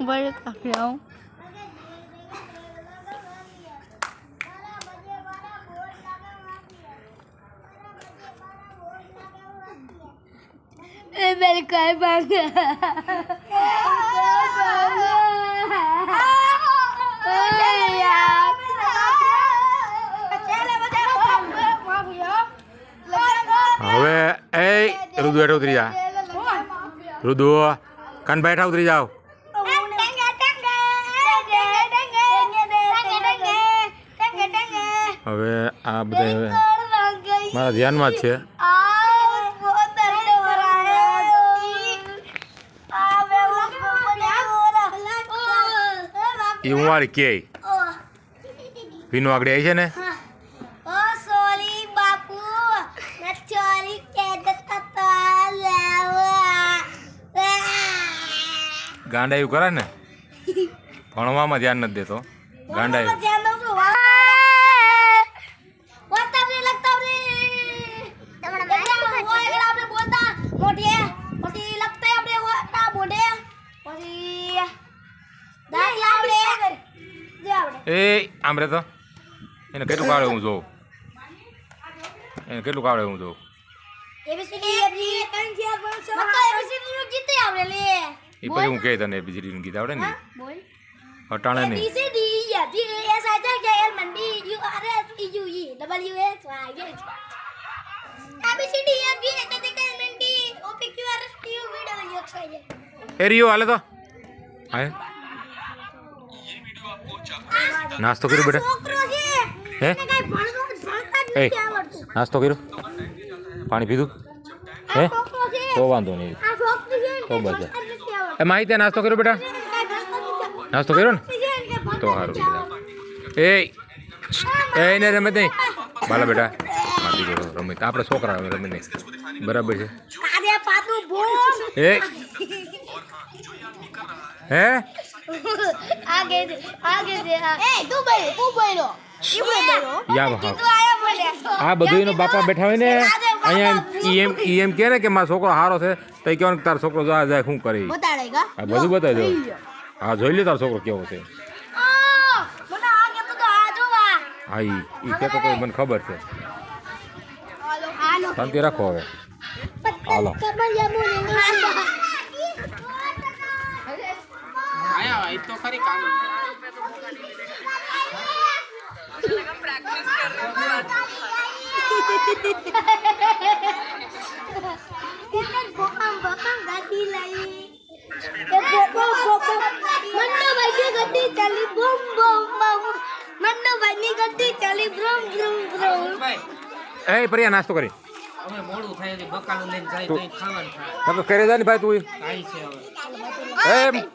बड़े काफी आऊं मेरे काय बांग હવે એ રુદુ હેઠ ઉતરી જા રુદુ કાન બેઠા ઉતરી જાઓ હવે આ બધા મારા ધ્યાનમાં જ છે એ હું મારી કે ભીનું આગળ આવી છે ને ગાંડા એવું કરે ને ભણવામાં ધ્યાન નથી દેતો ગાંડા એવું એ આમ રે તો એને કેટલું કાઢે હું જોઉં એને કેટલું કાઢે હું જોઉં એ પછી હું કહે તને એબીસીડી નું ગીત આવડે ને હટાણે નહીં એ રિયો હાલે તો હા નાસ્તો કર્યો બેટા હે એ નાસ્તો કર્યો પાણી પીધું હે તો વાંધો નહીં તો બસ એ માહિતી નાસ્તો કર્યો બેટા નાસ્તો કર્યો ને તો સારું એ એને રમે નહીં બાલા બેટા મારી ગયો રમે આપણે છોકરા રમે નહીં બરાબર છે એ હે આ બધું એનો બાપા બેઠા હોય ને અહીંયા એમ કે ને કે મારો છોકરો સારો છે તો કહેવાનું તારો છોકરો જાય શું કરે આ બધું બતાવી દો હા જોઈ લે તારો છોકરો કેવો છે હા એ કેતો મને ખબર છે શાંતિ રાખો હવે હાલો तो खरी काम એ પ્રિયા નાસ્તો કરી હવે મોડું થાય છે બકાલું લઈને જાય તો ખાવાનું થાય તો કરે જા ને ભાઈ તું આઈ છે હવે એ